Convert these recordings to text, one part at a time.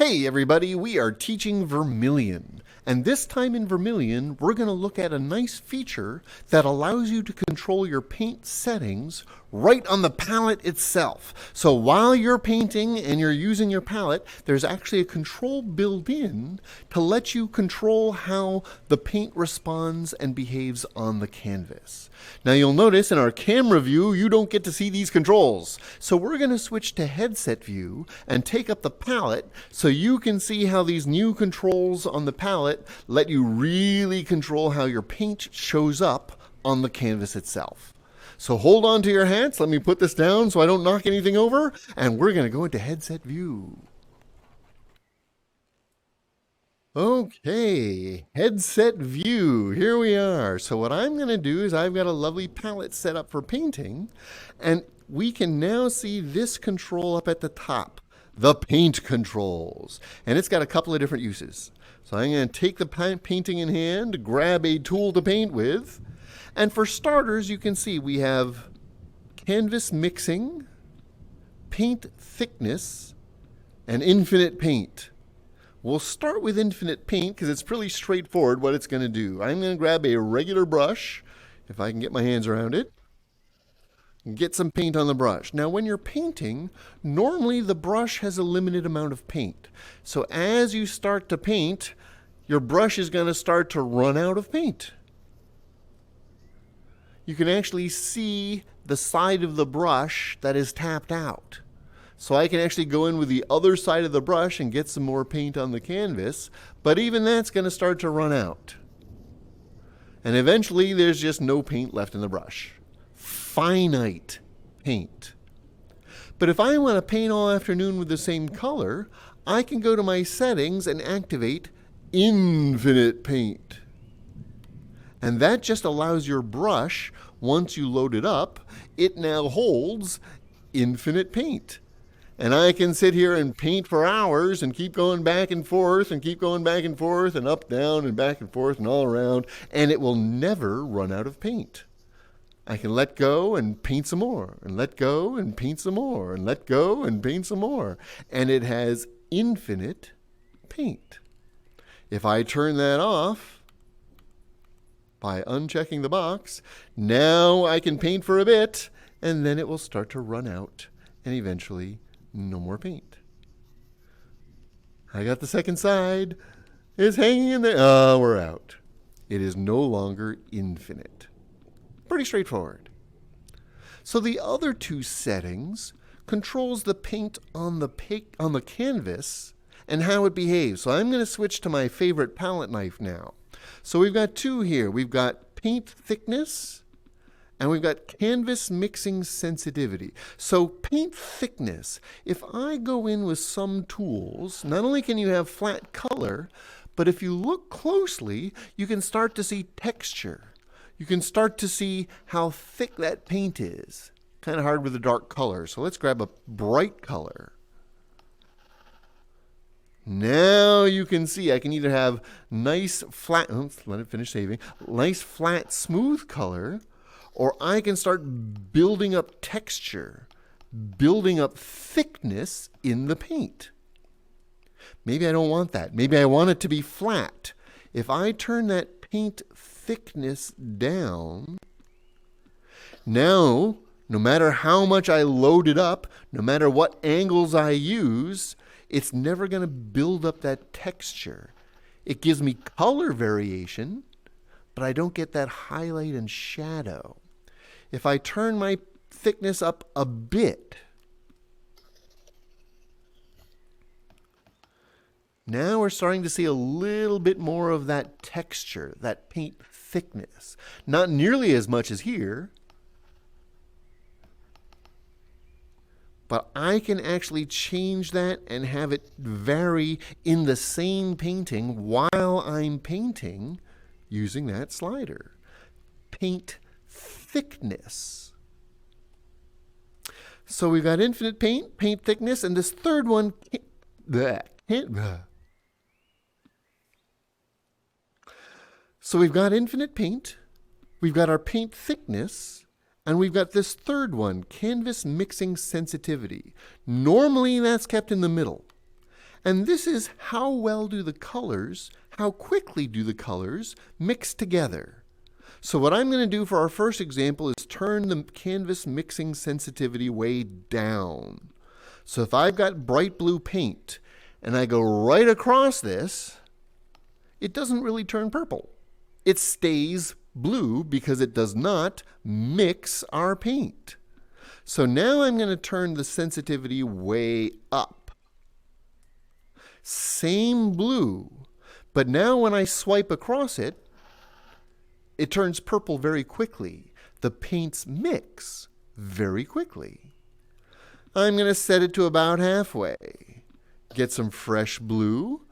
Hey everybody, we are teaching Vermillion. And this time in Vermillion, we're going to look at a nice feature that allows you to control your paint settings right on the palette itself. So while you're painting and you're using your palette, there's actually a control built in to let you control how the paint responds and behaves on the canvas. Now you'll notice in our camera view, you don't get to see these controls. So we're going to switch to headset view and take up the palette so you can see how these new controls on the palette let you really control how your paint shows up on the canvas itself. So hold on to your hats. Let me put this down so I don't knock anything over. And we're going to go into headset view. Okay, headset view. Here we are. So what I'm going to do is I've got a lovely palette set up for painting. And we can now see this control up at the top. The paint controls. And it's got a couple of different uses. So I'm going to take the painting in hand, grab a tool to paint with. And for starters, you can see we have canvas mixing, paint thickness, and infinite paint. We'll start with infinite paint because it's pretty straightforward what it's going to do. I'm going to grab a regular brush, if I can get my hands around it, and get some paint on the brush. Now when you're painting, normally the brush has a limited amount of paint. So as you start to paint, your brush is going to start to run out of paint. You can actually see the side of the brush that is tapped out. So I can actually go in with the other side of the brush and get some more paint on the canvas, but even that's going to start to run out. And eventually there's just no paint left in the brush. Finite paint. But if I want to paint all afternoon with the same color, I can go to my settings and activate infinite paint. And that just allows your brush, once you load it up, it now holds infinite paint. And I can sit here and paint for hours and keep going back and forth and keep going back and forth and up, down, and back and forth and all around, and it will never run out of paint. I can let go and paint some more, and let go and paint some more, and let go and paint some more. And it has infinite paint. If I turn that off, by unchecking the box, now I can paint for a bit, and then it will start to run out, and eventually no more paint. I got the second side. It's hanging in there. Oh, we're out. It is no longer infinite. Pretty straightforward. So the other two settings controls the paint on the canvas and how it behaves. So I'm going to switch to my favorite palette knife now. So we've got two here. We've got paint thickness and we've got canvas mixing sensitivity. So paint thickness, if I go in with some tools, not only can you have flat color, but if you look closely, you can start to see texture. You can start to see how thick that paint is. Kind of hard with a dark color. So let's grab a bright color. Now you can see I can either have nice flat, let it finish saving, nice flat smooth color, or I can start building up texture, building up thickness in the paint. Maybe I don't want that. Maybe I want it to be flat. If I turn that paint thickness down, now no matter how much I load it up, no matter what angles I use, it's never going to build up that texture. It gives me color variation, but I don't get that highlight and shadow. If I turn my thickness up a bit, now we're starting to see a little bit more of that texture, that paint thickness. Not nearly as much as here, but I can actually change that and have it vary in the same painting while I'm painting using that slider. Paint thickness. So we've got infinite paint, paint thickness, and this third one, so we've got infinite paint, we've got our paint thickness, and we've got this third one, canvas mixing sensitivity. Normally that's kept in the middle. And this is how well do the colors, how quickly do the colors mix together. So what I'm going to do for our first example is turn the canvas mixing sensitivity way down. So if I've got bright blue paint and I go right across this, it doesn't really turn purple. It stays blue because it does not mix our paint. So now I'm going to turn the sensitivity way up. Same blue, but now when I swipe across it, it turns purple very quickly. The paints mix very quickly. I'm going to set it to about halfway. Get some fresh blue,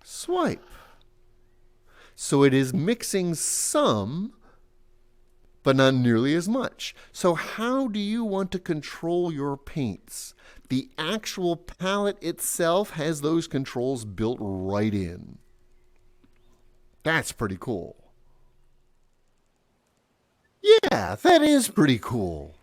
swipe. So it is mixing some, but not nearly as much. So how do you want to control your paints? The actual palette itself has those controls built right in. That's pretty cool. Yeah, that is pretty cool.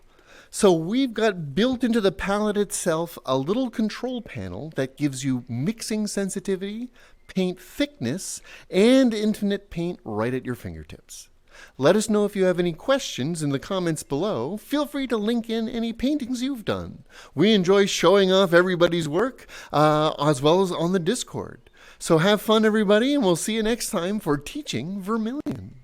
So we've got built into the palette itself a little control panel that gives you mixing sensitivity, paint thickness, and infinite paint right at your fingertips. Let us know if you have any questions in the comments below. Feel free to link in any paintings you've done. We enjoy showing off everybody's work as well as on the Discord. So have fun, everybody, and we'll see you next time for Teaching Vermillion.